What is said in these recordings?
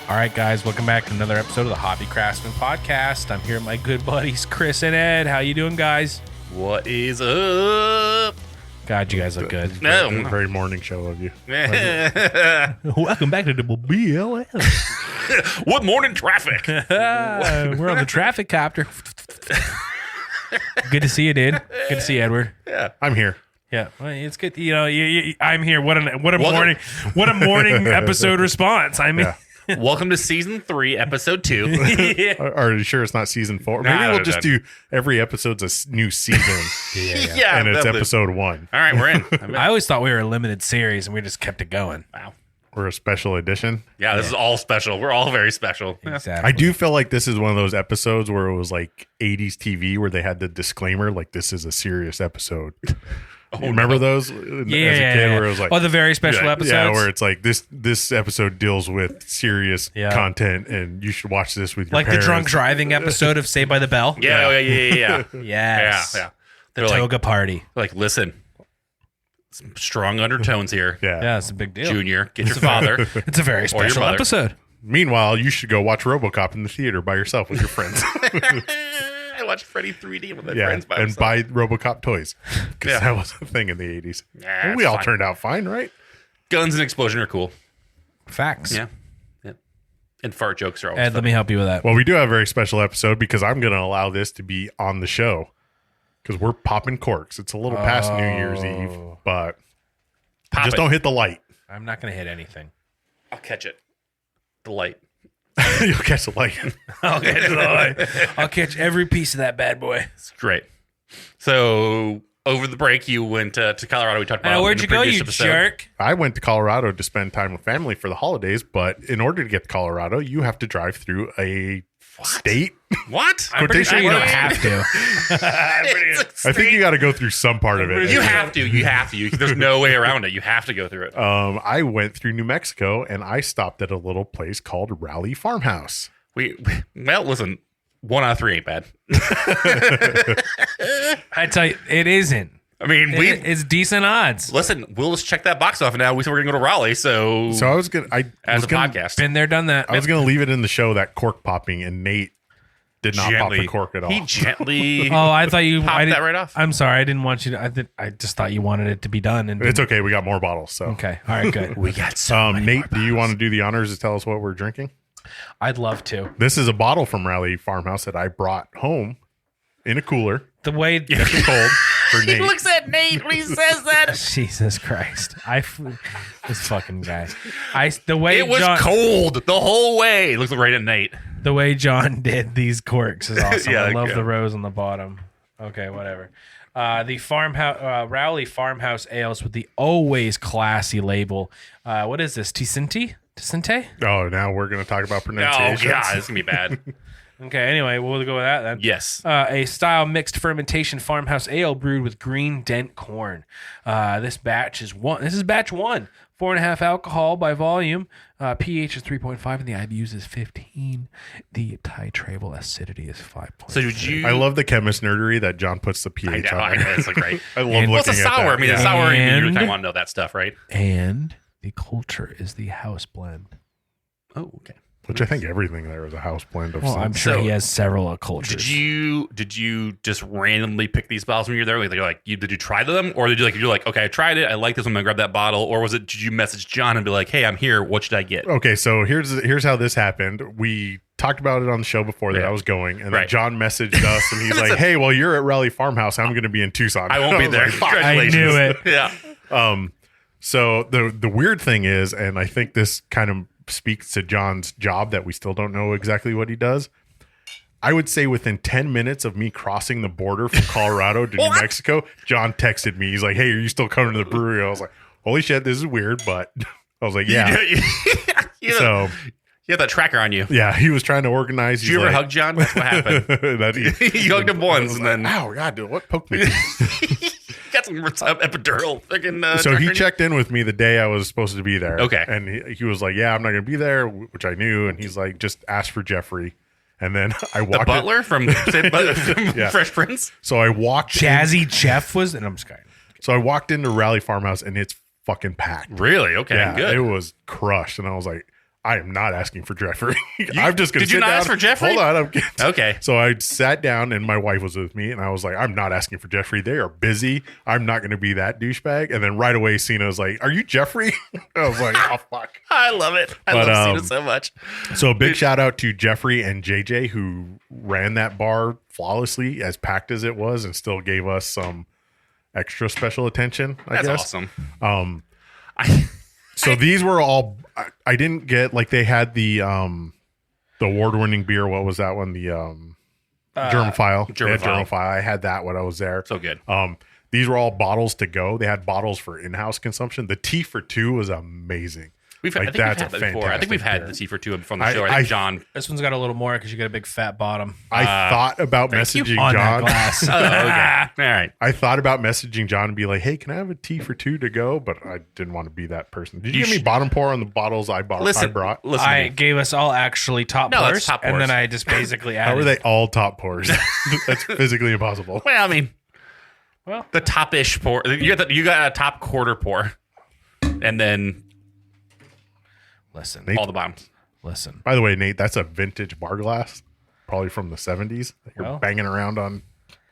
All right, guys, welcome back to another episode of the Hobby Craftsman Podcast. I'm here with my good buddies, Chris and Ed. How you doing, guys? What is up? God, you guys look good. No. Very morning show of you. Welcome back to Double BLS. What morning traffic? We're on the traffic copter. Good to see you, dude. Good to see you, Edward. Yeah. I'm here. Yeah, well, it's good. You know, I'm here. What a morning episode response. I mean. Yeah. Welcome to season 3, episode 2. Yeah. Are you sure it's not season 4? Maybe Nah, we'll no, just do every episode's a new season, Yeah. and it's definitely. episode 1 All right, we're in. I always thought we were a limited series, and we just kept it going. Wow. or a special edition. Yeah, this is all special. We're all very special. Exactly. I do feel like this is one of those episodes where it was like 80s TV where they had the disclaimer, like this is a serious episode. You remember those as a kid where it was like, the very special episodes. yeah, where it's like this episode deals with serious Yeah. content, and you should watch this with your like parents. the drunk driving episode of Saved by the Bell. Yeah. Yes. Yeah. The They're toga party. Like, listen, some strong undertones here. Yeah. Yeah, it's a big deal. Junior, get your father. It's a very special mother. episode. Meanwhile, you should go watch RoboCop in the theater by yourself with your friends. I watched Freddy 3D with my Yeah, friends by and myself. buy RoboCop toys because Yeah. that was a thing in the 80s. Yeah, And we it's all fine. turned out fine, right? Guns and explosion are cool. Facts. Yeah. And fart jokes are always Ed, fun. let me help you with that. Well, we do have a very special episode because I'm going to allow this to be on the show because we're popping corks. It's a little past New Year's Eve, but Pop just it. don't hit the light. I'm not going to hit anything. I'll catch it. The light. You'll catch the light. I'll catch every piece of that bad boy. It's great. So over the break, you went to Colorado. We talked about. Now, where'd in you the go, previous you episode. jerk? I went to Colorado to spend time with family for the holidays, but in order to get to Colorado, you have to drive through a state. What? I'm pretty sure you don't Quotation have to. I think you got to go through some part of it. You have to. You have to. There's no way around it. You have to go through it. I went through New Mexico and I stopped at a little place called Rowley Farmhouse. Well, listen. 1 out of 3 ain't bad. I tell you, it isn't. I mean, It's decent odds. listen. We'll just check that box off now. We said we're gonna go to Raleigh. So So I was gonna, as a podcast, Been there, done that. I was gonna leave it in the show that cork popping, and Nate did not pop the cork at all. He gently. Oh, I thought you Pop I did- that right off. I'm sorry, I didn't want you to. I just thought you wanted it to be done. And It's okay. We got more bottles. So okay. All right, good. we got so many Nate, more do you bottles. want to do the honors to tell us what we're drinking? I'd love to. This is a bottle from Rowley Farmhouse that I brought home in a cooler, The way. cold for He Nate. looks at Nate when he says that. Jesus Christ! This fucking guy. The way It was John, cold the whole way. Looks right at Nate. the way John did these corks is awesome. Yeah, I love yeah. the rose on the bottom. Okay, whatever. The farmhouse Rowley Farmhouse Ales with the always classy label. What is this? Teosinte? Teosinte? Oh, now we're going to talk about Oh pronunciation. god, this is gonna be bad. Okay. Anyway, we'll go with that then. Yes. A style mixed fermentation farmhouse ale brewed with green dent corn. This is batch 1. 4.5 alcohol by volume. pH is 3.5 and the IBUs is 15. The titratable acidity is 5.5. So did you? I love the chemist nerdery that John puts the I pH know. on. I know. It's like great. I love And- looking Well, it's a at sour. that. I mean, Yeah. a sour. You And- kind of want to know that stuff, right? And the culture is the house blend. Oh, okay. Which I think everything there is a house blend of Well, some. I'm sure So, he has several cultures. Did you just randomly pick these bottles when you were there? Did you try them, or did you're like, okay, I tried it, I like this, I'm gonna grab that bottle, or was it? Did you message John and be like, hey, I'm here, what should I get? Okay, so here's how this happened. We talked about it on the show before that Yeah. I was going, and then Right. John messaged us, and he's like, "Hey, well, you're at Rowley Farmhouse. I'm going to be in Tucson. I won't be was there. like, "Fuck." Congratulations. I knew it. Yeah. So the weird thing is, and I think this kind of speaks to John's job that we still don't know exactly what he does. I would say within 10 minutes of me crossing the border from Colorado to New What? Mexico, John texted me. He's like, "Hey, are you still coming to the brewery?" I was like, "Holy shit, this is weird," but I was like, "Yeah." So you have that tracker on you. yeah, he was trying to organize. Did you ever hug John? That's what happened. You hugged him once, and then Ow, God, dude, what poked me? got some epidural. Fucking, So he tracker. checked in with me the day I was supposed to be there. Okay. And he was like, "Yeah, I'm not going to be there," which I knew. And he's like, "Just ask for Jeffrey." And then I The walked butler from Yeah. Fresh Prince. So I walked in, Jazzy Jeff was, and I'm just kidding. so I walked into Rowley Farmhouse and it's fucking packed. Really? Okay, Yeah, good. it was crushed. And I was like, I am not asking for Jeffrey. I'm just going to Did you not ask for Jeffrey? Hold on. I'm getting Okay. So I sat down and my wife was with me and I was like, I'm not asking for Jeffrey. They are busy. I'm not going to be that douchebag. And then right away, Cena was like, are you Jeffrey? I was like, oh, fuck. I love it. I love Cena so much. So a big shout out to Jeffrey and JJ who ran that bar flawlessly, as packed as it was, and still gave us some extra special attention, I That's guess. awesome. So these were all, I didn't get, like they had the award-winning beer. What was that one? The German File. German File. I had that when I was there. So good. These were all bottles to go. They had bottles for in-house consumption. The tea for two was amazing. I think we've had that before. I think we've had the tea for two from the show. I think John. This one's got a little more because you got a big fat bottom. I thought about messaging on that John. glass. Oh, okay. All right. I thought about messaging John and be like, hey, can I have a tea for two to go? But I didn't want to be that person. Did you give me bottom pour on the bottles I brought? Listen to I me. gave us all actually top No, that's pours, top and pours. then I just basically added. How are they all top pours? That's physically impossible. Well, I mean, Well, the top-ish pour. You got a top quarter pour, and then listen, Nate- all the bottoms. listen. By the way, Nate, that's a vintage bar glass, probably from the 70s. That you're Well. banging around on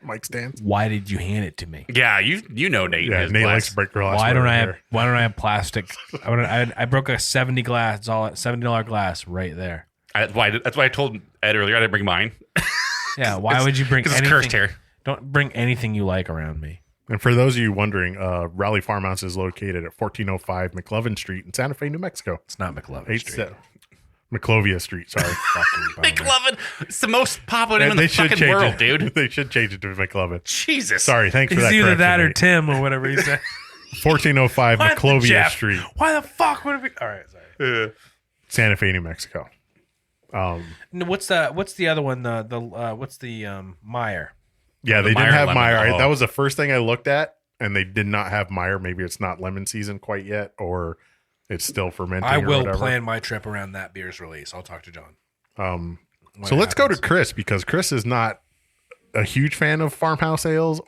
mic stands. Why did you hand it to me? Yeah, you know Nate. Yeah, his Nate glass. likes to break glass. Why don't I here. have? Why don't I have plastic? I broke a $70 glass. It's all $70 glass right there. That's why I told Ed earlier I didn't bring mine. Yeah. Why would you bring? Because it's anything? cursed here. Don't bring anything you like around me. And for those of you wondering, Rowley Farmhouse is located at 1405 McLovin Street in Santa Fe, New Mexico. It's not McLovin Street. McClovia Street, sorry. Fucking bummer. McLovin. It's the most popular name in They the should fucking change world, it. dude. They should change it to McLovin. Jesus. Sorry, thanks for It's that either that or correction, Tim or whatever he said. Nate. 1405 Why the McClovia Jeff? Street, Why the fuck would it be? All right, sorry. Santa Fe, New Mexico. No, what's the other one? What's the Meyer? Yeah, The they Meyer didn't have lemon. Meyer. Oh. That was the first thing I looked at, and they did not have Meyer. Maybe it's not lemon season quite yet, or it's still fermenting. I or will whatever. plan my trip around that beer's release. I'll talk to John. So let's go to Chris, because Chris is not a huge fan of farmhouse ales,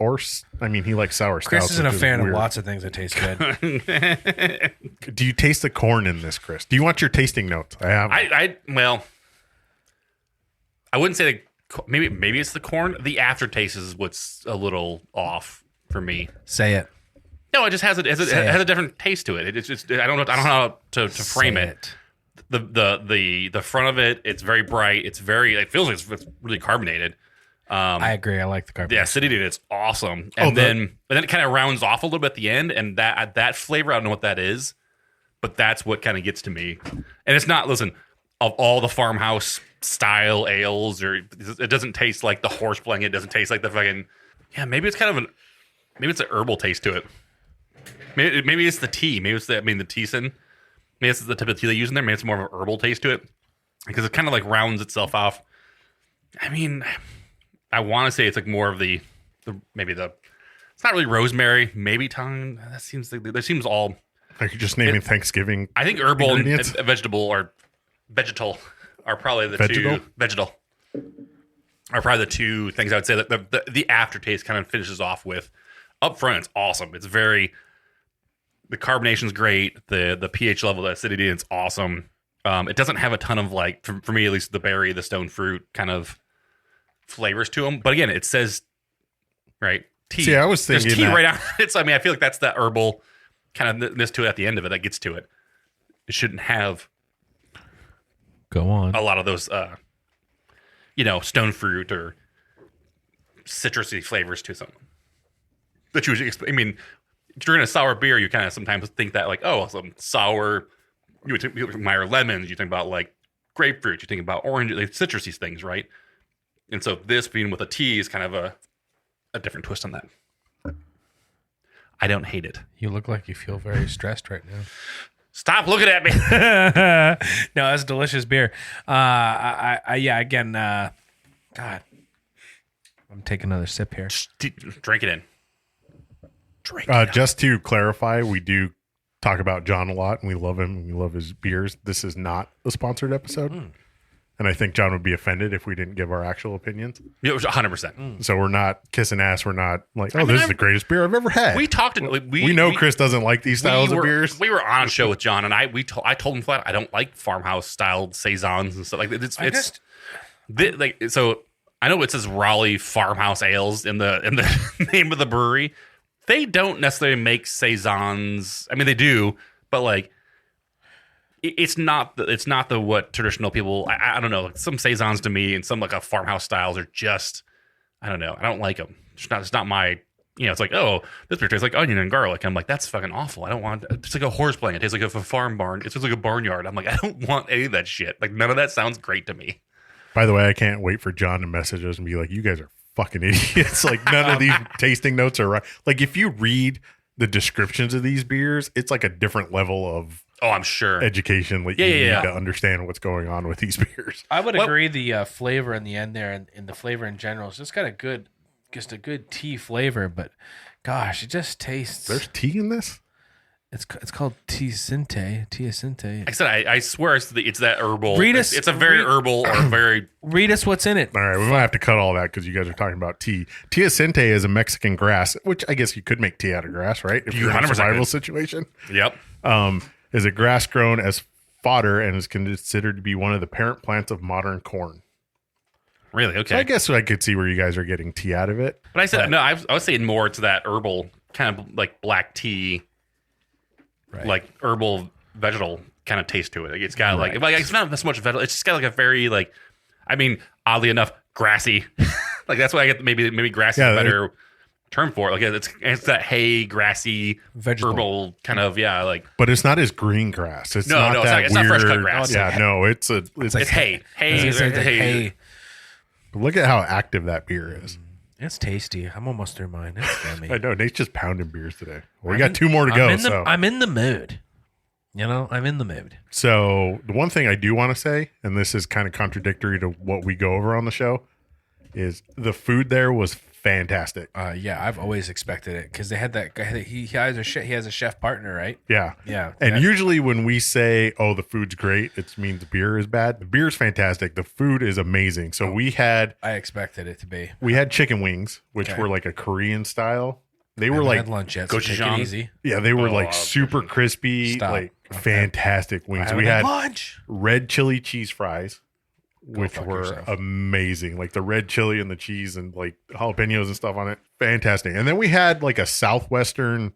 he likes sour stouts. Chris isn't a which is fan of weird. lots of things that taste good. Do you taste the corn in this, Chris? Do you want your tasting notes? I have. Well, I wouldn't say maybe it's the corn. The aftertaste is what's a little off for me. Say it. No, it just has a different taste to it. It's just I don't know how to frame Say it. The front of it, it's very bright. It feels like it's really carbonated. I agree. I like the carbonation. The acidity, it's awesome. And then it kind of rounds off a little bit at the end, and that flavor, I don't know what that is, but that's what kind of gets to me. And it's not, listen, of all the farmhouse style ales, or it doesn't taste like the horse blanket. It doesn't taste like the fucking, maybe it's kind of maybe it's an herbal taste to it. Maybe it's the tea. Maybe it's the Teosinte. Maybe it's the type of tea they use in there. Maybe it's more of an herbal taste to it, because it kind of like rounds itself off. I mean, I want to say it's like more of the it's not really rosemary, maybe thyme. That seems all. Are you just naming Thanksgiving? I think herbal and ingredients? vegetable are probably the Vegetal? two. Vegetal are probably the two things I would say that the aftertaste kind of finishes off with. Up front, it's awesome. It's very, the carbonation's great. The pH level, the acidity, it's awesome. It doesn't have a ton of, like, for me at least, the berry, the stone fruit kind of flavors to them. But again, it says, right, tea. See, I was thinking there's tea that- right out. I feel like that's the herbal kind of this to it at the end of it that gets to it. It shouldn't have Go on. a lot of those, stone fruit or citrusy flavors to something. That you would expect. I mean, if you're in a sour beer, you kind of sometimes think that, like, oh, some sour, you would think Meyer lemons, you think about like grapefruit, you think about orange, like citrusy things, right? And so this being with a tea is kind of a different twist on that. I don't hate it. You look like you feel very stressed right now. Stop looking at me. No, that's delicious beer. Again, God, I'm taking another sip here. Drink it in. Just to clarify, we do talk about John a lot, and we love him, and we love his beers. This is not a sponsored episode. And I think John would be offended if we didn't give our actual opinions. It was 100%. So we're not kissing ass. We're not like, this is the greatest beer I've ever had. We talked. We know Chris doesn't like these styles of beers. We were on a show with John, and I told him flat I don't like farmhouse styled saisons and stuff like that. So I know it says Rowley Farmhouse Ales in the name of the brewery. They don't necessarily make saisons. I mean, they do, but like. It's not the what traditional people. I don't know. Some saisons to me and some like a farmhouse styles are just I don't know. I don't like them. It's not my. It's like this beer tastes like onion and garlic. I'm like that's fucking awful. I don't want. It's like a horse playing. It tastes like a farm barn. It's just like a barnyard. I'm like I don't want any of that shit. Like none of that sounds great to me. By the way, I can't wait for John to message us and be like, you guys are fucking idiots. Like none of these tasting notes are right. Like if you read the descriptions of these beers, it's like a different level of. Oh, I'm sure. Education. Like you need to understand what's going on with these beers. I would agree. The flavor in the end there, and the flavor in general, it's just got a good tea flavor. But gosh, it just tastes. There's tea in this. It's called Teosinte. Like I said, I swear it's that herbal. Read us, it's a very herbal or very. Read us what's in it. All right, we might have to cut all that because you guys are talking about tea. Teosinte is a Mexican grass, which I guess you could make tea out of grass, right? If you're in a survival situation. Yep. Is a grass grown as fodder and is considered to be one of the parent plants of modern corn. Really? Okay. So I guess I could see where you guys are getting tea out of it. But I said no. I was saying more to that herbal kind of like black tea, like herbal vegetal kind of taste to it. Like it's got like it's not as much vegetal. It's just got like a very like, I mean, oddly enough, grassy. Like that's why I get maybe grassy is a better term for it. Like it's that hay, grassy, vegetable. Herbal kind of like. But it's not as green grass. It's not that it's weird. Not fresh cut grass. It's hay. Hay. Look at how active that beer is. It's tasty. I'm almost through mine. It's yummy. I know. Nate's just pounding beers today. We got 2 more to go. I'm in the mood. I'm in the mood. So the one thing I do want to say, and this is kind of contradictory to what we go over on the show, is the food there was fantastic. I've always expected it because they had that guy. He has a chef partner, right? Yeah. Yeah. And usually when we say, "Oh, the food's great," it means the beer is bad. The beer's fantastic. The food is amazing. So I expected it to be. We had chicken wings, which were like a Korean style. They were like had lunch yet, so take it easy. Yeah, they were like super crispy, fantastic wings. We had lunch. Red chili cheese fries. Which were amazing, like the red chili and the cheese and like jalapenos and stuff on it. Fantastic. And then we had like a southwestern,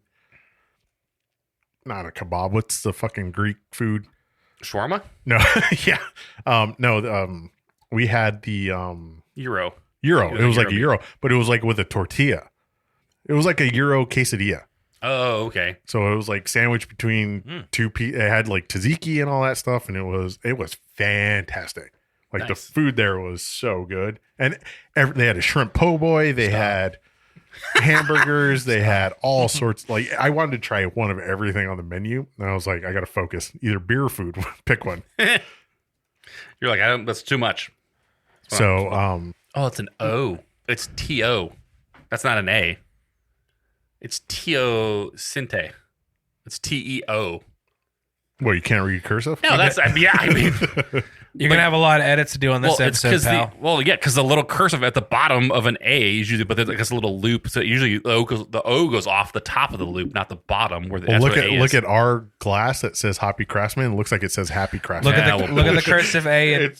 not a kebab. What's the fucking Greek food? Shawarma? No, yeah. We had the gyro. It was like a gyro, but it was like with a tortilla. It was like a gyro quesadilla. Oh, okay. So it was like sandwiched between two pieces. It had like tzatziki and all that stuff, and it was fantastic. Like the food there was so good. And they had a shrimp po' boy. They had hamburgers. They had all sorts. Like I wanted to try one of everything on the menu. And I was like, I got to focus. Either beer or food. Pick one. You're like, that's too much. So, it's an O. It's T-O. That's not an A. It's Teosinte. It's T-E-O. Well, you can't read cursive? No, I mean... You're going to have a lot of edits to do on this episode, pal. Because the little cursive at the bottom of an A is usually, but there's like this little loop. So usually the O goes off the top of the loop, not the bottom. Where look at our glass that says Happy Craftsman. It looks like it says Happy Craftsman. Look at the cursive A.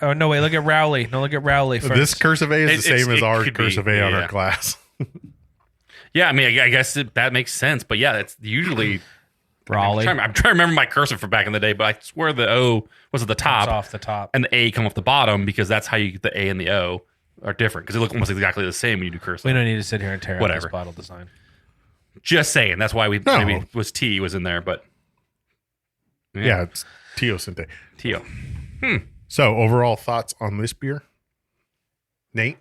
Oh, no, wait. Look at Rowley. No, look at Rowley first. This cursive A is the same as our cursive A on our glass. Yeah, I mean, I guess that makes sense. But yeah, it's usually... Raleigh. I'm trying to remember my cursive from back in the day, but I swear the O was at the top. It's off the top. And the A come off the bottom because that's how the A and the O are different because they look almost exactly the same when you do cursive. We don't need to sit here and tear out this bottle design. Just saying. That's why maybe T was in there, but... Yeah, it's Teosinte. Teo. So, overall thoughts on this beer? Nate?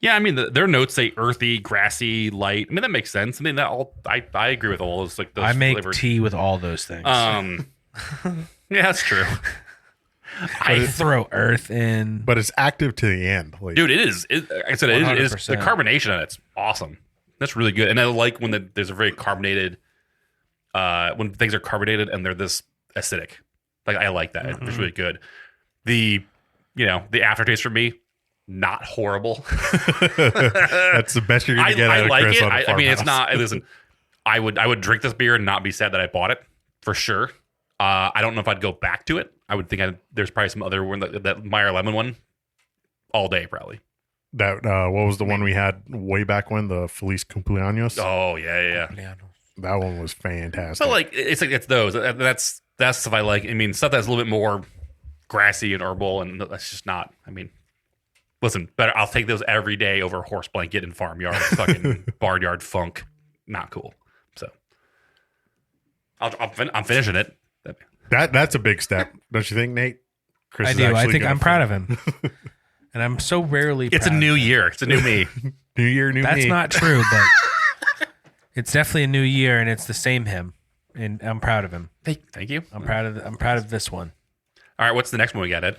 Yeah, I mean, their notes say earthy, grassy, light. I mean, that makes sense. I mean, I agree with all those. Like those I make flavors. tea with all those things. Yeah, that's true. I throw earth in, but it's active to the end. Like, dude, it is. Like I said, it is. The carbonation on it's awesome. That's really good. And I like when there's a very carbonated. When things are carbonated and they're this acidic. Like I like that. It's really good. The aftertaste for me, not horrible. That's the best you're gonna get out of like Chris it. on a I mean, it's farmhouse. not. Listen, I would drink this beer and not be sad that I bought it for sure. I don't know if I'd go back to it. I would think there's probably some other one that Meyer Lemon one all day probably. That what was the one we had way back when, the Feliz Cumpleaños? Oh yeah. That one was fantastic. But like it's those. That's stuff I like. I mean, stuff that's a little bit more grassy and herbal, and that's just not. I mean, listen, better. I'll take those every day over horse blanket and farmyard, fucking barnyard funk. Not cool. So I'm finishing it. That's a big step, don't you think, Nate? Chris I is do. I actually think gonna I'm proud of him. And I'm so rarely It's a proud new of him. year. It's a new me. New year, new That's me. not true, but it's definitely a new year, and it's the same him. And I'm proud of him. Thank you. I'm proud of this one. All right, what's the next one we got, Ed?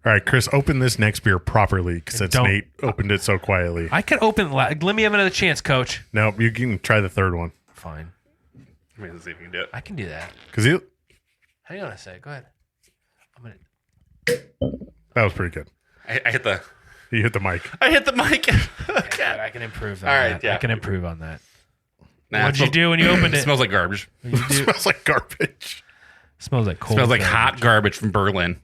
All right, Chris, open this next beer properly since don't- Nate opened it so quietly. I can open. Let me have another chance, Coach. No, you can try the third one Fine, I mean, let's see if we can do it. I can do that. because that Hang on a sec. Go ahead. I'm gonna. was pretty good. I hit the You hit the mic. mic. I can improve on All right, that. yeah. I can improve on that. Nah, What'd you do when you opened It it? smells like garbage. What'd you do? Smells like garbage. Smells like cold. Smells like garbage. hot garbage from Berlin.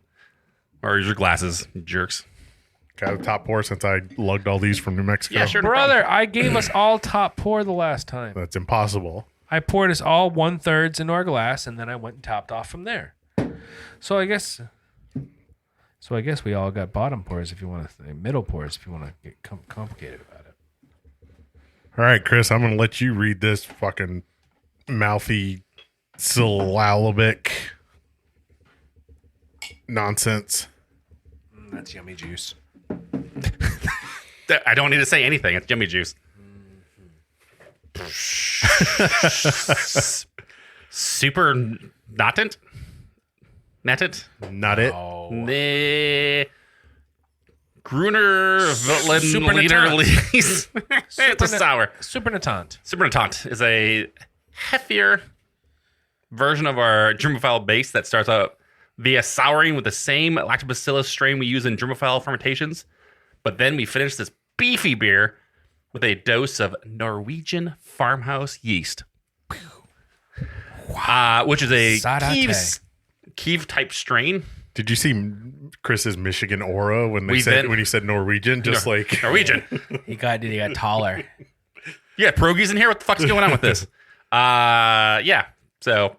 Or your glasses, you jerks. Got a top pour since I lugged all these from New Mexico. Yeah, sure. Brother, I gave us all top pour the last time. That's impossible. I poured us all 1/3 into our glass, and then I went and topped off from there. So I guess we all got bottom pours if you want to, middle pours if you want to get complicated about it. All right, Chris, I'm going to let you read this fucking mouthy syllabic nonsense. That's yummy juice. I don't need to say anything. It's yummy juice. Super natant? Natant? Not it. Oh, The Gruner Super Leader Natant. Lease. It's a sour. super natant. Super Natant is a heftier version of our Germophile base that starts out via souring with the same lactobacillus strain we use in Germophile fermentations. But then we finish this beefy beer with a dose of Norwegian farmhouse yeast. Which is a Sadate. Kiev type strain. Did you see Chris's Michigan aura when We did. when he said Norwegian? Just like Norwegian. He got taller. Yeah, pierogies in here. What the fuck's going on with this? Yeah. So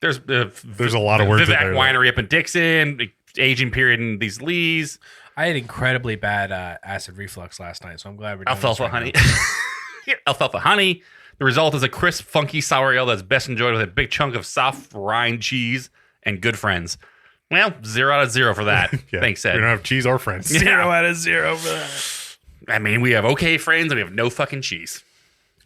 there's There's a lot of words in Vivek there, though. Winery up in Dixon, aging period in these lees, I had incredibly bad acid reflux last night, so I'm glad we're doing alfalfa this right honey. now. Alfalfa honey. The result is a crisp, funky sour ale that's best enjoyed with a big chunk of soft rind cheese and good friends. Well, 0 out of 0 for that. Yeah, Thanks, we Ed. don't have cheese or friends. 0 out of 0 for that. I mean, we have okay friends and we have no fucking cheese.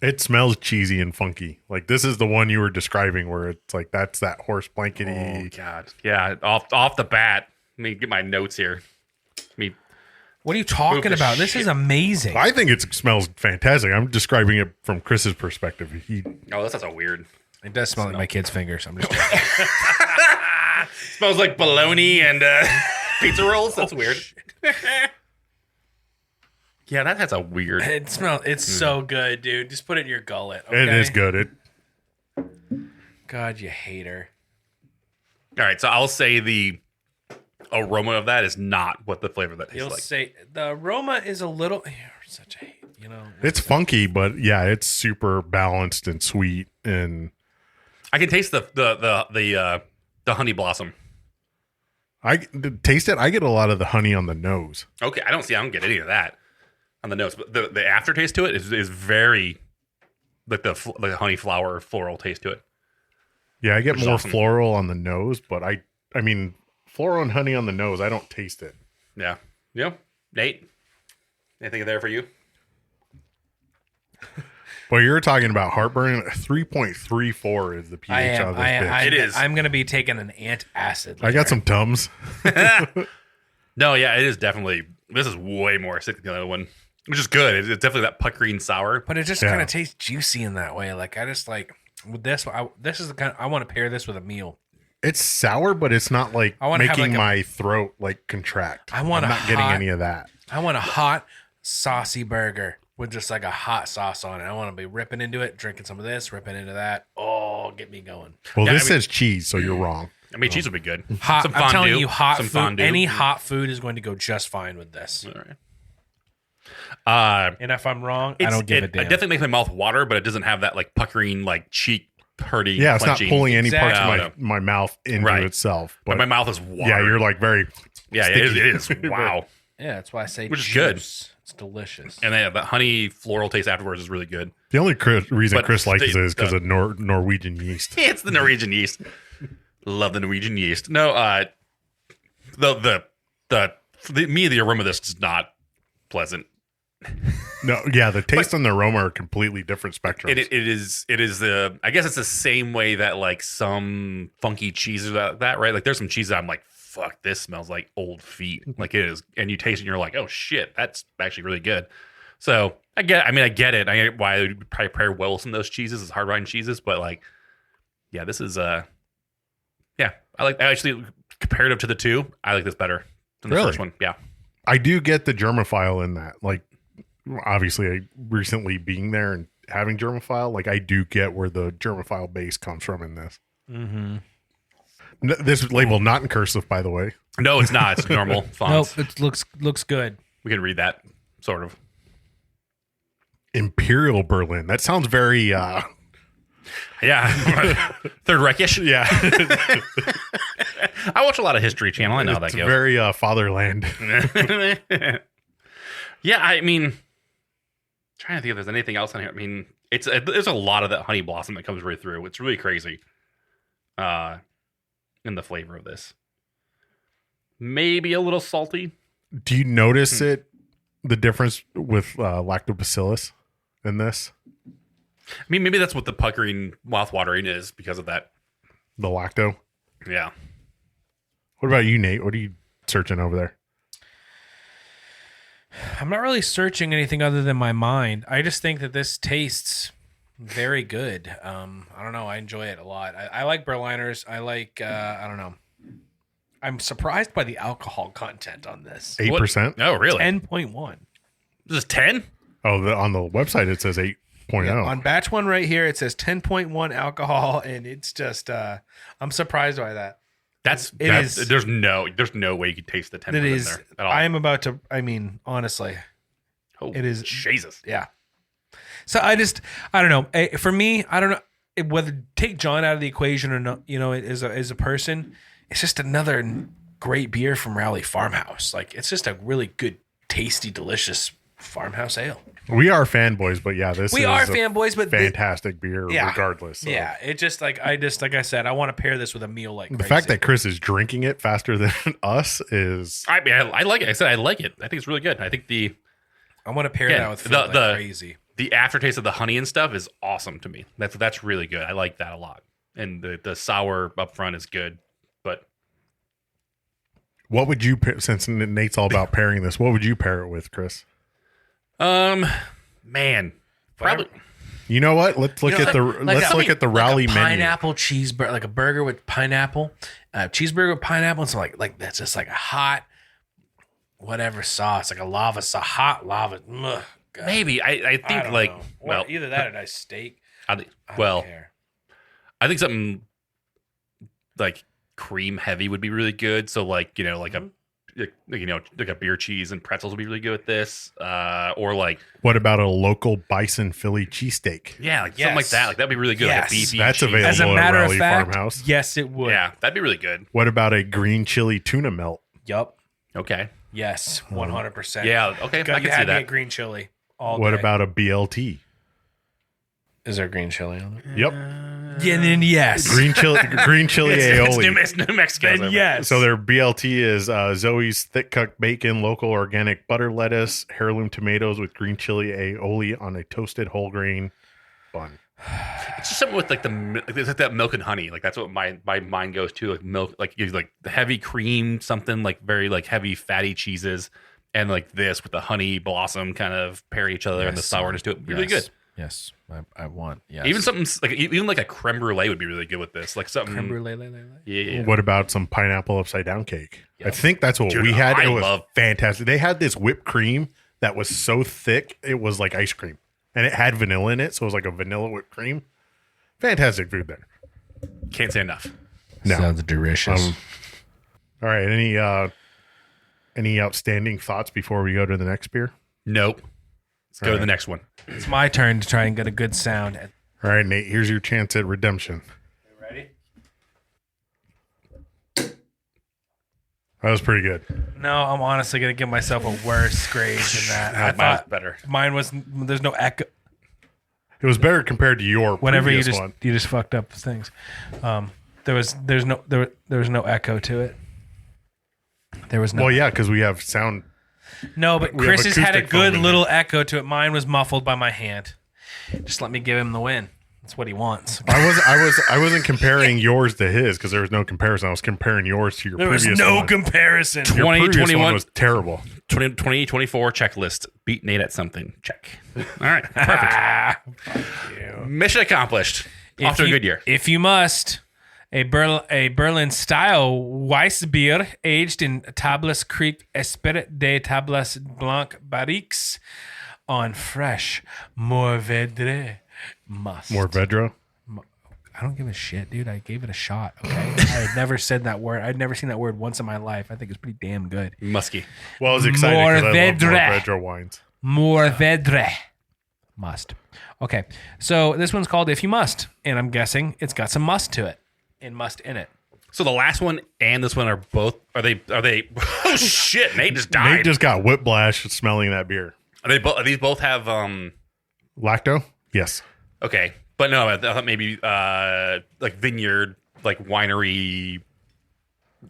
It smells cheesy and funky. Like this is the one you were describing where it's like that's that horse blankety. Oh, God. Yeah, off the bat. Let me get my notes here. What are you talking Move the about? This shit. is amazing. I think it smells fantastic. I'm describing it from Chris's perspective. Oh, that's so weird. It does smell like my kid's fingers. I'm just Smells like bologna and pizza rolls. That's weird. Yeah, that has a weird. It smells. It's so good, dude. Just put it in your gullet. It Okay? is good. God, you hater. All right, so I'll say the aroma of that is not what the flavor of that tastes You'll like. say the aroma is a little. You're such a, It's funky, but yeah, it's super balanced and sweet. And I can taste the honey blossom. I taste it. I get a lot of the honey on the nose. Okay, I don't get any of that on the nose, but the aftertaste to it is very like the honey flower floral taste to it. Yeah, I get Which is more awesome. floral on the nose, but I mean, floral and honey on the nose, I don't taste it. Yeah. Nate, anything there for you? Well, you're talking about heartburn. 3.34 is the pH of this bitch. It is. I'm gonna be taking an antacid. I got some Tums. No, yeah, it is definitely. This is way more acidic than the other one, which is good. It's definitely that puckering sour. but it just Yeah. kind of tastes juicy in that way. Like I just like with this. This is the kind I want to pair this with a meal. It's sour, but it's not like I wanna have, making like, my throat like contract. I want I'm a not getting hot- any of that. I want a hot, saucy burger with just like a hot sauce on it. I want to be ripping into it, drinking some of this, ripping into that. Oh, get me going. Well, Yeah, this I mean- says cheese, so you're wrong. I mean, cheese would be good. Hot. Some I'm telling fondue, you, hot some food. fondue. Any hot food is going to go just fine with this. All right. And if I'm wrong, I don't give a It damn. definitely makes my mouth water, but it doesn't have that like puckering, like cheek hurting. Yeah, it's not clenching. pulling any Exactly. parts No, of my mouth into Right. itself. But But my mouth is water. yeah, you're like very. yeah, it is. Wow. Yeah, that's why I say Which is good. juice. It's delicious. And then the honey floral taste afterwards is really good. The only reason But Chris likes it the- is because of Norwegian yeast. It's the Norwegian yeast. Love the Norwegian yeast. No, the aroma of this is not pleasant. No, yeah, the taste and the aroma are completely different spectrums. It is the I guess it's the same way that like some funky cheeses that right. Like there's some cheese that I'm like, fuck, this smells like old feet. Like it is, and you taste it and you're like, oh shit, that's actually really good. So I get it. I get why it would probably pair well with some of those cheeses, as hard riding cheeses, but like, yeah, this is yeah, I actually comparative to the two, I like this better than the Really? first one. Yeah. I do get the germophile in that. Like, obviously, I recently being there and having germophile, like I do get where the germophile base comes from in this. Mm-hmm. This label not in cursive, by the way. No, it's not. It's normal Nope, fonts. it looks good. We can read that sort of. Imperial Berlin. That sounds very Yeah. Third Reichish. yeah. I watch a lot of History Channel. I know It's that goes. very fatherland. Yeah, I mean, trying to think if there's anything else on here. I mean, there's a lot of that honey blossom that comes right through. It's really crazy. In the flavor of this, maybe a little salty. Do you notice the difference with lactobacillus in this? I mean, maybe that's what the puckering, mouth-watering is because of that. The lacto. Yeah. What about you, Nate? What are you searching over there? I'm not really searching anything other than my mind. I just think that this tastes very good. I don't know. I enjoy it a lot. I like Berliners. I like, I don't know. I'm surprised by the alcohol content on this. 8%? Oh, really? 10.1. This is 10? Oh, on the website it says 8.0. On batch one right here, it says 10.1 alcohol, and it's just, I'm surprised by that. That's is- there's no way you can taste the 10 It in is, there at all. I am about to, I mean, honestly, Holy it is- Jesus. yeah. So I don't know. For me, I don't know whether take John out of the equation or not, as a person, it's just another great beer from Rowley Farmhouse. Like, it's just a really good, tasty, delicious farmhouse ale. We are fanboys, but yeah, this We is are a fanboys, but fantastic beer Yeah. regardless. So. yeah, it just like I said, I want to pair this with a meal like The crazy. fact that Chris is drinking it faster than us is I mean, I like it. I said I like it. I think it's really good. I think I want to pair Yeah, that with food the- like the- crazy. the aftertaste of the honey and stuff is awesome to me. That's really good. I like that a lot. And the sour up front is good. But what would you pair, since Nate's all about pairing this, what would you pair it with, Chris? man, probably You know what? Let's look at the Rowley menu. Pineapple cheeseburger, like a burger with pineapple, cheeseburger with pineapple, and so like that's just like a hot whatever sauce, like a lava sauce, hot lava. Ugh, God. maybe. I I think don't like know. Or well, either that or a nice steak. I think, I don't well, care. I think something like cream heavy would be really good. So like like a like a beer cheese and pretzels would be really good with this. Or like What about a local bison Philly cheesesteak? yeah, like something like Yes. that. Like that'd be really good. Like Yes. a beefy That's cheese. available. As a at matter of Rowley fact, Farmhouse. yes, it would. Yeah, that'd be really good. What about a green chili tuna melt? Yup. Okay. Yes. 100%. Yeah. Okay. I You can see had me at that. green chili. All What day. about a BLT? Is there green chili on it? Yep. Yeah, then yes. Green chili aioli. It's New Mexico. Then yes. So their BLT is Zoe's thick cut bacon, local organic butter lettuce, heirloom tomatoes with green chili aioli on a toasted whole grain bun. It's just something with like it's like that milk and honey. Like that's what my mind goes to. Like milk, like the heavy cream, something like very like heavy fatty cheeses, and like this with the honey blossom kind of pair each other and the Yes. sourness to it. Really Yes. good. Yes, I want. Yes. Even something like a creme brulee would be really good with this. Like something. Creme brulee. Yeah. What about some pineapple upside down cake? Yep. I think that's what Dude, we had. I It was love- fantastic. They had this whipped cream that was so thick, it was like ice cream. And it had vanilla in it, so it was like a vanilla whipped cream. Fantastic food there. Can't say enough. No. Sounds delicious. All right. Any outstanding thoughts before we go to the next beer? Nope. Let's go to the next one. It's my turn to try and get a good sound. All right, Nate, here's your chance at redemption. Ready? That was pretty good. No, I'm honestly gonna give myself a worse grade than that. I Mine's thought better. mine was. There's no echo. It was better compared to your Whenever you previous just one. you just fucked up things. There was no echo to it. There was no. Well, yeah, because we have sound. No, but we have Chris's had a acoustic foam good in little echo to it. Mine was muffled by my hand. Just let me give him the win. That's what he wants. I wasn't comparing yours to his because there was no comparison. I was comparing yours to your There was previous no one. comparison. Your previous 2021 one was terrible. 2024 checklist. Beat Nate at something. Check. All right. Perfect. Mission accomplished. Off to a good year. If you must, a Berlin style Weissbier aged in Tablas Creek Esprit de Tablas Blanc Barriques on fresh Mourvedre must. Morvedra. I don't give a shit, dude. I gave it a shot. Okay, I had never said that word. I'd never seen that word once in my life. I think it's pretty damn good. Musky. Well, I was excited because I love Morvedra. Morvedra wines. Mourvedre must. Okay, so this one's called If You Must, and I'm guessing it's got some must to it and must in it. So the last one and this one are they oh shit, Nate just died. Nate just got whiplash smelling that beer. These both have Lacto? Yes. okay. But no, I thought maybe like vineyard, like winery,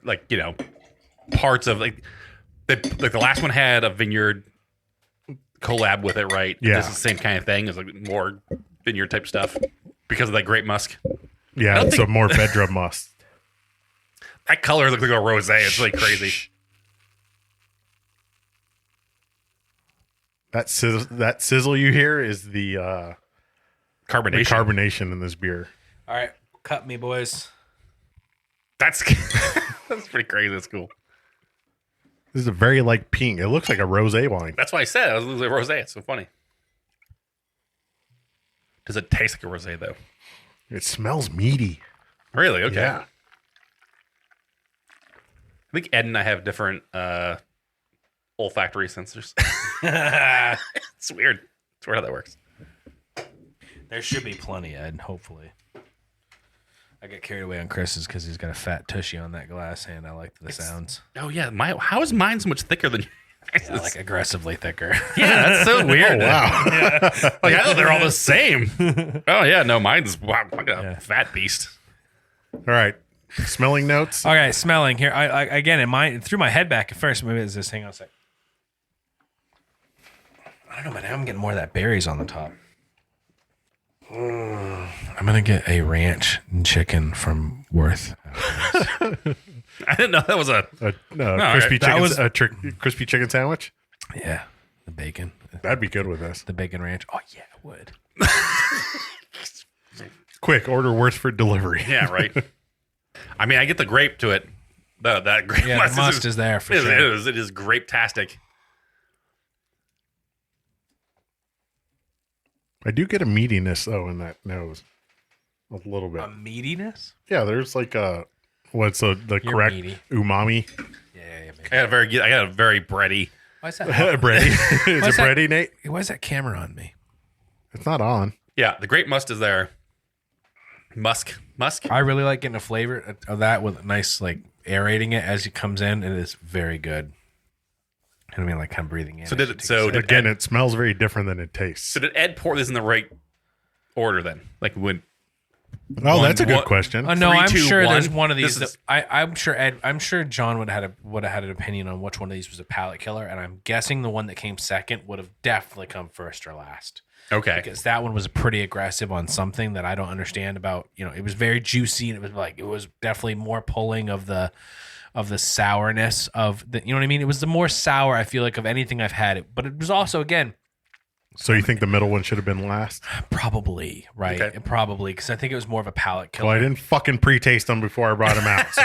like, you know, parts of like the last one had a vineyard collab with it, right? Yeah. This is the same kind of thing. It's like more vineyard type stuff because of that grape musk. Yeah, it's a Morvedra must. That color looks like a rosé. It's really crazy. That sizzle you hear is the Carbonation. carbonation in this beer. All right, cut me, boys. That's that's pretty crazy. That's cool. This is a very like pink. It looks like a rosé wine. That's why I said it was a rosé. It's so funny. Does it taste like a rosé though? It smells meaty. Really? Okay. Yeah. I think Ed and I have different olfactory sensors. It's weird. It's weird how that works. There should be plenty, Ed, hopefully. I get carried away on Chris's because he's got a fat tushy on that glass hand. I like the sounds. Oh yeah, how is mine so much thicker than yours? Yeah, like aggressively thicker. Yeah, that's so weird. Oh, wow. Like I thought they're all the same. Oh yeah, no, mine's like a fat beast. All right. Smelling notes. Okay, smelling here. I again, it threw my head back at first. Maybe it's this. Hang on a sec. I don't know, man. I'm getting more of that berries on the top. I'm gonna get a ranch chicken from Worth. I didn't know that was a Crispy right. chicken, crispy chicken sandwich. Yeah, the bacon, That'd be good with this. the bacon ranch. Oh yeah, it would. Quick, order Worth for delivery. yeah, right. I mean, I get the grape to it. That grape Yeah, the must is there for sure. It is grape-tastic. I do get a meatiness though in that nose, a little bit. Meatiness? Yeah, there's like the You're correct meaty. umami. Yeah, maybe. I got a very bready. Why is that? Bready. Is What's it that? bready, Nate? Why is that camera on me? It's not on. Yeah, the grape must is there. Musk. I really like getting a flavor of that with a nice like aerating it as it comes in. It is very good. I mean, like kind of breathing in. So as did you it? take So a sip. did Again, Ed, it smells very different than it tastes. so did Ed pour this in the right order then? Like when? Oh, one- that's a good one- question. Oh no, 3, I'm 2, sure there's 1. one of these. This is- I'm sure Ed. I'm sure John would have had an opinion on which one of these was a palate killer, and I'm guessing the one that came second would have definitely come first or last. Okay. Because that one was pretty aggressive on something that I don't understand about. You know, it was very juicy and it was definitely more pulling of the sourness of the. You know what I mean? It was the more sour I feel like of anything I've had. But it was also again So you think the middle one should have been last? Probably, right? Okay. Probably, because I think it was more of a palate killer. Well, I didn't fucking pre-taste them before I brought them out. So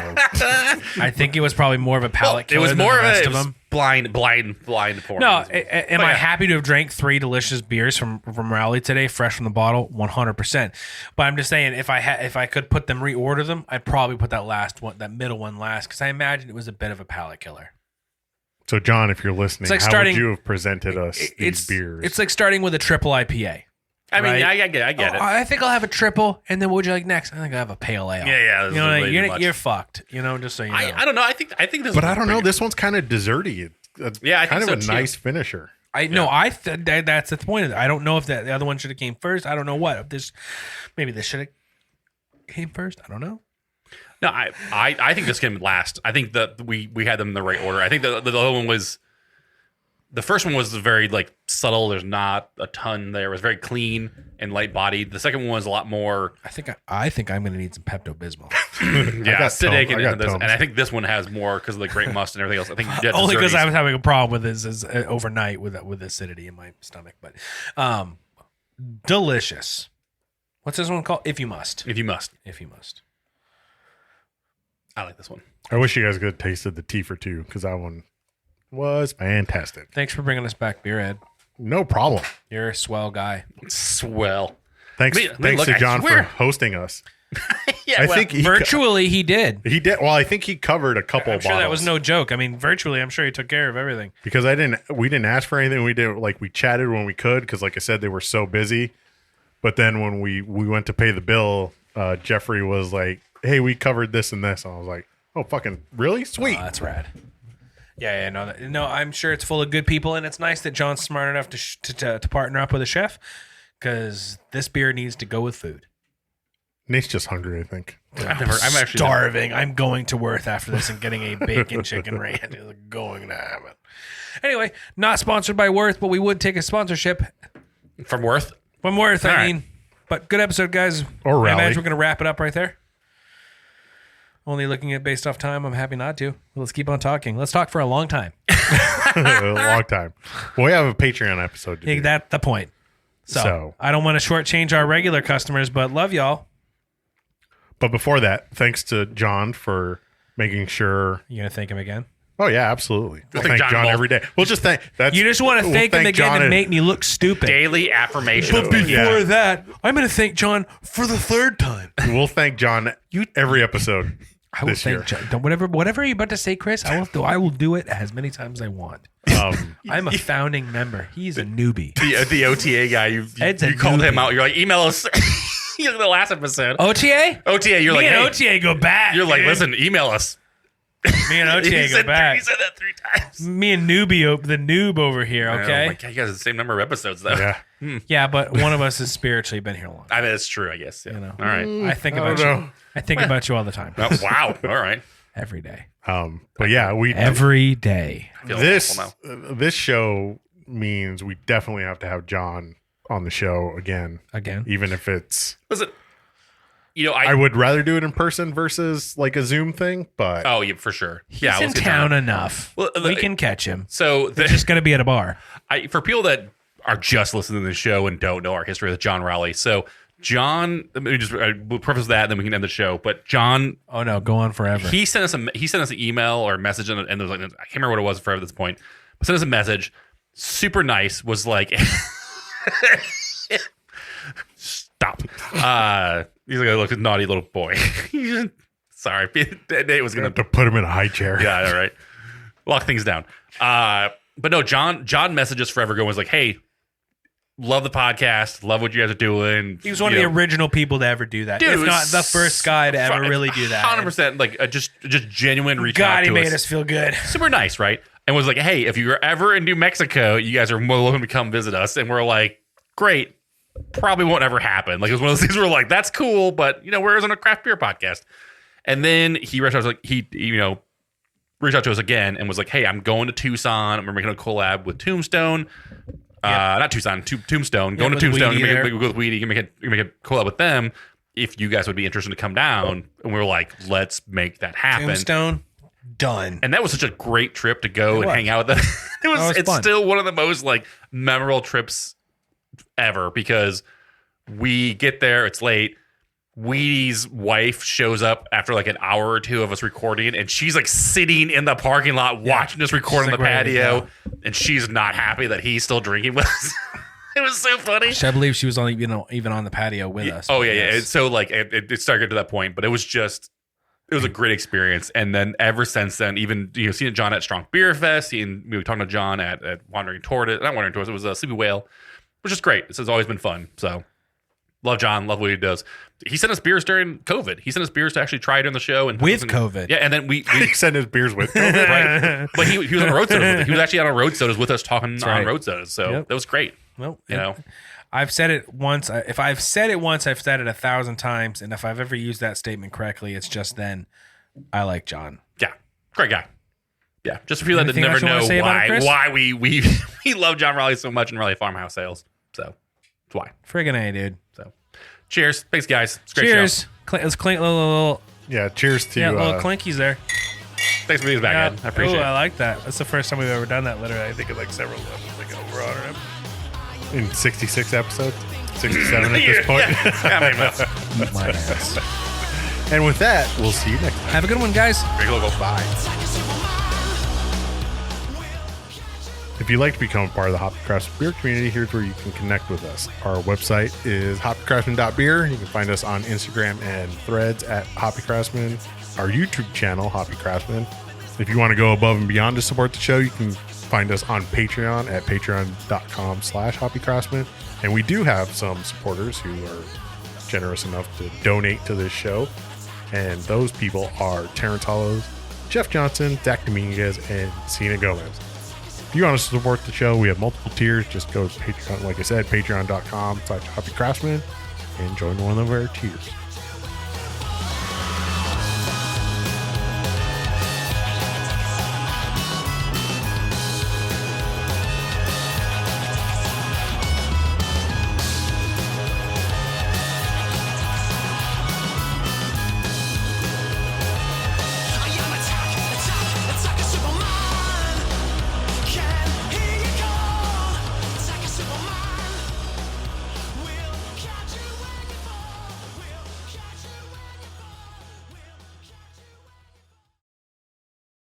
I think it was probably more of a palate killer. It was than more the of rest it of was them. blind pouring. No, am I happy to have drank 3 delicious beers from Rowley today, fresh from the bottle? 100%. But I'm just saying, if I could put them, reorder them, I'd probably put that middle one last, because I imagine it was a bit of a palate killer. So, John, if you're listening, It's like how starting- would you have presented us these beers? It's like starting with a triple IPA. I mean, right? I get it. I think I'll have a triple, and then what would you like next? I think I'll have a pale ale. Yeah. You know, you're fucked. You know, just so you know. I don't know. I think this. But I don't know. This one's kind of desserty. It's Yeah, I think kind of so, a too. nice finisher. That's the point of it. I don't know if the other one should have came first. I don't know what. Maybe this should have came first. I don't know. No, I think this came last. I think that we had them in the right order. I think the other one was. The first one was very like subtle. There's not a ton there. It was very clean and light bodied. The second one was a lot more. I think I'm going to need some Pepto Bismol. Yeah, got acidic, Tums. I got and Tums. I think this one has more because of the grape must and everything else. I think you Only because I was having a problem with this overnight with acidity in my stomach. But delicious. What's this one called? If you must. If you must. I like this one. I wish you guys could have tasted the tea for two, because that one was fantastic. Thanks for bringing us back beer, Ed. No problem. You're a swell guy. Swell. Thanks Look, to I John swear. for hosting us. Yeah, I think Virtually, he did. he did. Well, I think he covered a couple I'm of sure bottles. that was no joke. I mean, virtually, I'm sure he took care of everything. Because we didn't ask for anything. We didn't we chatted when we could, because like I said, they were so busy. But then when we went to pay the bill, Jeffrey was like, "Hey, we covered this and this," and I was like, "Oh, fucking really? Sweet." Oh, that's rad. Yeah, no, I'm sure it's full of good people, and it's nice that John's smart enough to partner up with a chef, because this beer needs to go with food. Nate's just hungry, I think. I'm actually starving. I'm going to Worth after this and getting a bacon chicken ranch. Going to have it. Anyway, not sponsored by Worth, but we would take a sponsorship from Worth. from Worth. All I right. mean, but good episode, guys. Or I Rowley. imagine we're going to wrap it up right there. Only looking at based off time, I'm happy not to. Let's keep on talking. Let's talk for a long time. A long time. Well, we have a Patreon episode to do. That's the point. So- I don't want to shortchange our regular customers, but love y'all. But before that, thanks to John for making sure. You gonna thank him again? Oh yeah, absolutely. We'll thank thank John John both. every day. We'll just thank. You just want to thank him again John and make me look stupid. Daily affirmation. But before Yeah. that, I'm going to thank John for the third time. We'll thank John every episode I will this year. thank John. Whatever you're about to say, Chris, I will do it as many times as I want. I'm a founding member. He's a newbie. The OTA guy, you Ed's a called him newbie. out. You're like, email us. You know, the last episode. OTA? OTA, you're Me like, and hey, OTA go back. you're like, dude. listen, email us. Me and OTA go He back. said that 3 times. Me and the noob over here, Oh my okay? God, you guys have the same number of episodes, though. Yeah. Yeah, but one of us has spiritually been here long. I mean, it's true, I guess. Yeah. You know. All right. I think I about don't you. know. I think about you all the time. Oh, wow. All right. Every day. But yeah, we Every day. I feel this awful now. this show means we definitely have to have John on the show again, Again. even if it's. Listen, you know, I would rather do it in person versus like a Zoom thing, but Oh, yeah, for sure. He's Yeah, in let's get town down. enough. Well, We can catch him. So, They're just going to be at a bar. for people that are just listening to the show and don't know our history with John Rowley. So, John, let me just we'll preface that, and then we can end the show. But John, Oh, no. Go on forever. he sent us an email or a message, and there was like, I can't remember what it was forever at this point. But sent us a message, super nice. Was like, stop. He's like, look, naughty little boy. Sorry, Nate was you gonna have to put him in a high chair. yeah, all right. Lock things down. But no, John messaged us forever ago and was like, hey, love the podcast, love what you guys are doing. He was one of the original people to ever do that. Dude, if not the first guy to ever really do that. 100%, like just genuine reach out God, he to made us feel good. Super nice, right? And was like, hey, if you're ever in New Mexico, you guys are more welcome to come visit us. And we're like, great. Probably won't ever happen. Like, it was one of those things where we're like, that's cool, but you know, we're on a craft beer podcast. And then he reached out, reached out to us again and was like, hey, I'm going to Tucson. We're making a collab with Tombstone. Not Tucson, Tombstone. Going to with Tombstone. Weedy there. With Weedy. You can make a collab with them if you guys would be interested to come down. And we were like, let's make that happen. Tombstone, done. And that was such a great trip to go and was. hang out with them. was It's fun. still one of the most like memorable trips ever because we get there, it's late. Wheaty's wife shows up after like an hour or two of us recording, and she's like sitting in the parking lot watching us record on the patio, and she's not happy that he's still drinking with us. It was so funny. I believe she was only even on the patio with us. Oh yeah. And so like it started to that point, but it was a great experience. And then ever since then, even seeing John at Strong Beer Fest, we were talking to John at Wandering Tortoise, not Wandering Tortoise, it was a Sleepy Whale, which is great. This has always been fun. So love John, love what he does. He sent us beers during COVID. He sent us beers to actually try during the show. And with COVID. Yeah, and then we He sent his beers with COVID. right. But he was on road sodas with it. He was actually on road sodas with us talking on road sodas. So that was great. Well, you know. I've said it once. If I've said it once, I've said it 1,000 times. And if I've ever used that statement correctly, it's just then. I like John. Yeah, great guy. Yeah, just for you that Anything never else you wanna say know about it, Chris? why we we love John Rowley so much in Rowley Farmhouse Ales. So that's why. Friggin' A, dude. So cheers. Thanks, guys. It's a great Cheers. show. Let's clink little Yeah, cheers to little clinkies there. Thanks for being back, Ed. I appreciate I it. like that. That's the first time we've ever done that. Literally, I think of like several like over on it. in 66 episodes, 67 at this point. Yeah, maybe that's Eat my ass. And with that, we'll see you next time. Have a good one, guys. big logo. Bye. If you'd like to become a part of the Hoppy Craftsman beer community, here's where you can connect with us. Our website is hoppycraftsman.beer. You can find us on Instagram and Threads at Hoppy Craftsman. Our YouTube channel, Hoppy Craftsman. If you want to go above and beyond to support the show, you can find us on Patreon at patreon.com/hoppycraftsman. And we do have some supporters who are generous enough to donate to this show. And those people are Terrence Hollows, Jeff Johnson, Zach Dominguez, and Cena Gomez. If you want to support the show, we have multiple tiers. Just go to Patreon, like I said, patreon.com/hoppycraftsman and join one of our tiers.